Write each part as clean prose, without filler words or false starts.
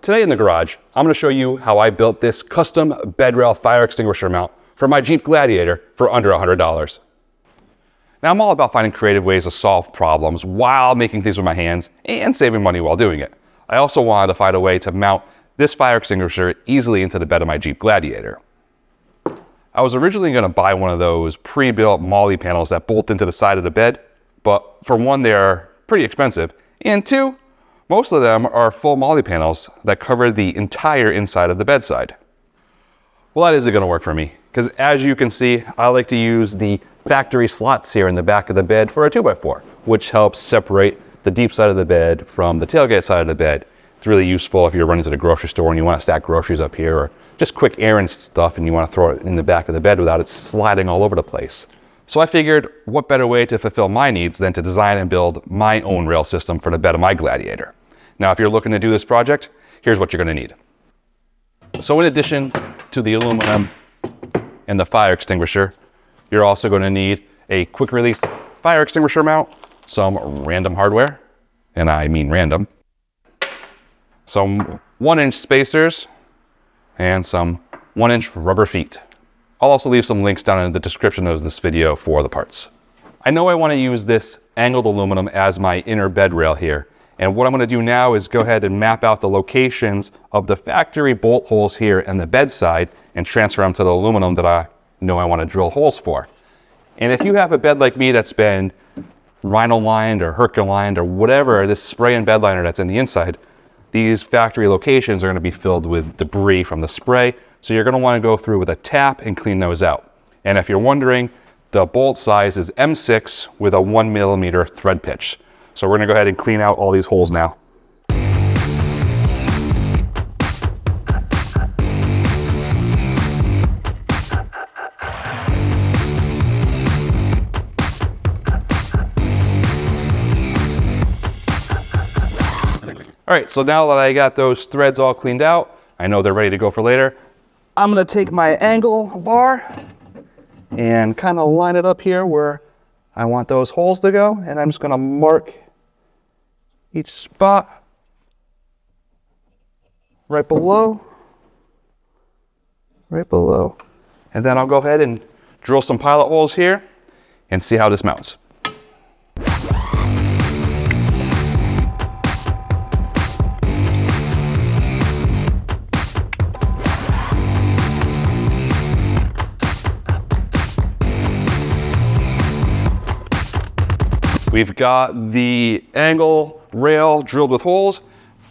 Today in the garage, I'm going to show you how I built this custom bed rail fire extinguisher mount for my Jeep Gladiator for under $100. Now I'm all about finding creative ways to solve problems while making things with my hands and saving money while doing it. I also wanted to find a way to mount this fire extinguisher easily into the bed of my Jeep Gladiator. I was originally going to buy one of those pre-built Molle panels that bolt into the side of the bed, but for one, they're pretty expensive, and two, most of them are full Molle panels that cover the entire inside of the bedside. Well, that isn't going to work for me, because as you can see, I like to use the factory slots here in the back of the bed for a 2x4, which helps separate the deep side of the bed from the tailgate side of the bed. It's really useful if you're running to the grocery store and you want to stack groceries up here, or just quick errand stuff and you want to throw it in the back of the bed without it sliding all over the place. So I figured, what better way to fulfill my needs than to design and build my own rail system for the bed of my Gladiator. Now, if you're looking to do this project, here's what you're going to need. So in addition to the aluminum and the fire extinguisher, you're also going to need a quick release fire extinguisher mount, some random hardware, and I mean random, some 1-inch spacers, and some 1-inch rubber feet. I'll also leave some links down in the description of this video for the parts. I know I want to use this angled aluminum as my inner bed rail here. And what I'm going to do now is go ahead and map out the locations of the factory bolt holes here in the bedside and transfer them to the aluminum that I know I want to drill holes for. And if you have a bed like me that's been rhino lined or Hercules lined or whatever, this spray and bed liner that's in the inside, these factory locations are going to be filled with debris from the spray. So you're going to want to go through with a tap and clean those out. And if you're wondering, the bolt size is M6 with a 1mm thread pitch. So we're going to go ahead and clean out all these holes now. All right, so now that I got those threads all cleaned out, I know they're ready to go for later. I'm going to take my angle bar and kind of line it up here where I want those holes to go, and I'm just going to mark each spot right below. And then I'll go ahead and drill some pilot holes here and see how this mounts. We've got the angle rail drilled with holes,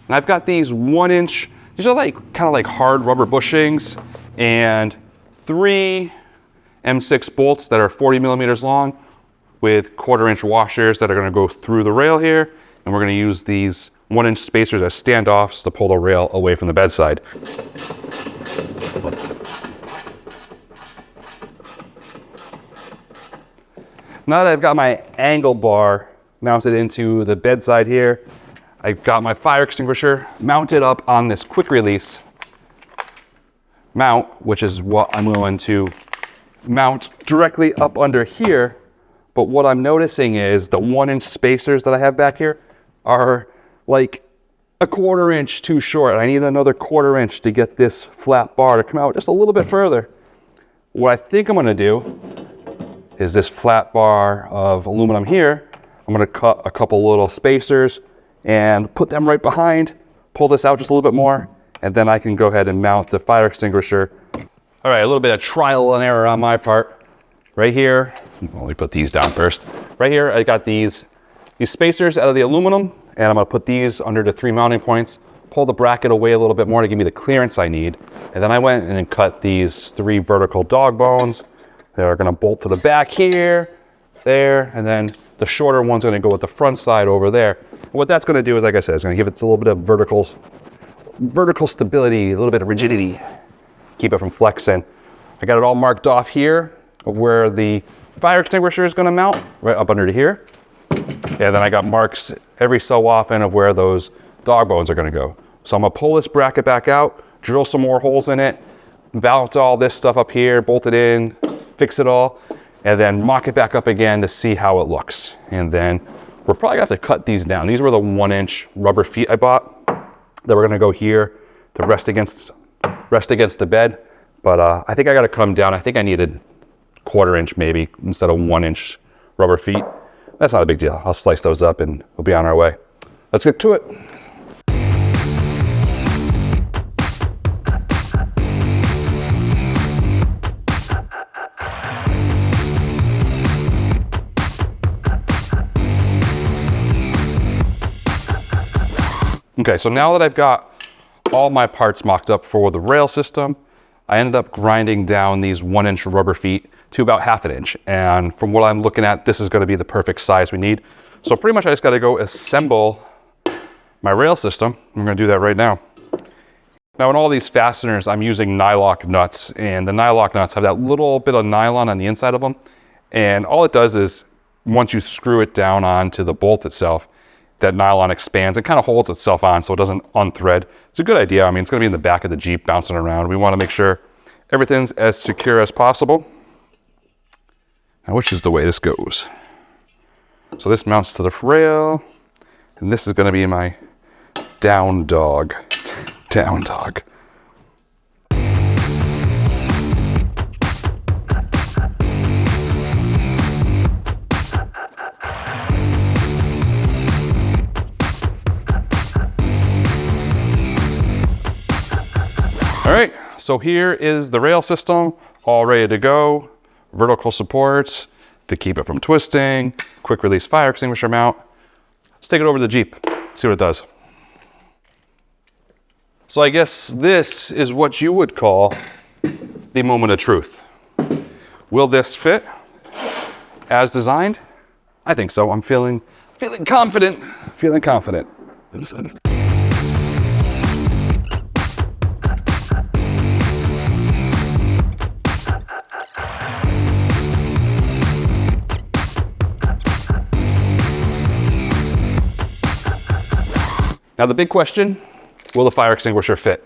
and I've got these 1-inch, these are like kind of like hard rubber bushings, and 3 M6 bolts that are 40mm long with 1/4-inch washers that are going to go through the rail here, and we're going to use these 1-inch spacers as standoffs to pull the rail away from the bedside. Now that I've got my angle bar mounted into the bedside here, I've got my fire extinguisher mounted up on this quick release mount, which is what I'm going to mount directly up under here. But what I'm noticing is the 1-inch spacers that I have back here are like a 1/4 inch too short. I need another 1/4 inch to get this flat bar to come out just a little bit further. What I think I'm going to do is this flat bar of aluminum here, I'm going to cut a couple little spacers and put them right behind, pull this out just a little bit more, and then I can go ahead and mount the fire extinguisher. All right, a little bit of trial and error on my part. Right here, let me put these down first. Right here, I got these spacers out of the aluminum, and I'm going to put these under the 3 mounting points, pull the bracket away a little bit more to give me the clearance I need. And then I went and cut these 3 vertical dog bones. They're going to bolt to the back here, there, and then the shorter one's going to go with the front side over there. And what that's going to do is, like I said, it's going to give it a little bit of vertical stability, a little bit of rigidity, keep it from flexing. I got it all marked off here of where the fire extinguisher is going to mount, right up under here. And then I got marks every so often of where those dog bones are going to go. So I'm going to pull this bracket back out, drill some more holes in it, mount all this stuff up here, bolt it in, fix it all, and then mock it back up again to see how it looks. And then we're probably gonna have to cut these down. These were the 1-inch rubber feet I bought that were gonna go here to rest against the bed. But I think I got to come down. I think I needed 1/4 inch maybe instead of 1 inch rubber feet. That's not a big deal. I'll slice those up and we'll be on our way. Let's get to it. Okay, so now that I've got all my parts mocked up for the rail system, I ended up grinding down these 1 inch rubber feet to about 1/2 inch. And from what I'm looking at, this is gonna be the perfect size we need. So pretty much I just gotta go assemble my rail system. I'm gonna do that right now. Now in all these fasteners, I'm using nylock nuts, and the nylock nuts have that little bit of nylon on the inside of them. And all it does is, once you screw it down onto the bolt itself, that nylon expands and kind of holds itself on so it doesn't unthread. It's a good idea. I mean, it's gonna be in the back of the Jeep bouncing around. We wanna make sure everything's as secure as possible. Now, which is the way this goes? So this mounts to the rail, and this is gonna be my down dog. Down dog. All right, so here is the rail system, all ready to go. Vertical supports to keep it from twisting, quick release fire extinguisher mount. Let's take it over to the Jeep, see what it does. So I guess this is what you would call the moment of truth. Will this fit as designed? I think so. I'm feeling confident, feeling confident. Now the big question, will the fire extinguisher fit?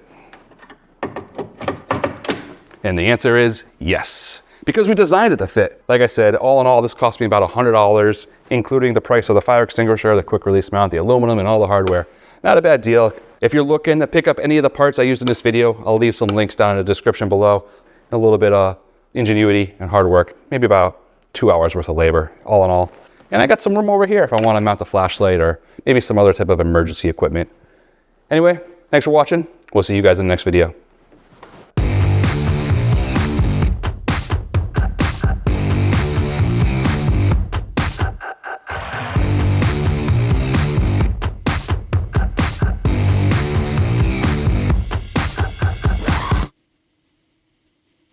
And the answer is yes, because we designed it to fit. Like I said, all in all, this cost me about $100, including the price of the fire extinguisher, the quick release mount, the aluminum, and all the hardware. Not a bad deal. If you're looking to pick up any of the parts I used in this video, I'll leave some links down in the description below. A little bit of ingenuity and hard work, maybe about 2 hours worth of labor, all in all. And I got some room over here if I want to mount a flashlight or maybe some other type of emergency equipment. Anyway, thanks for watching. We'll see you guys in the next video.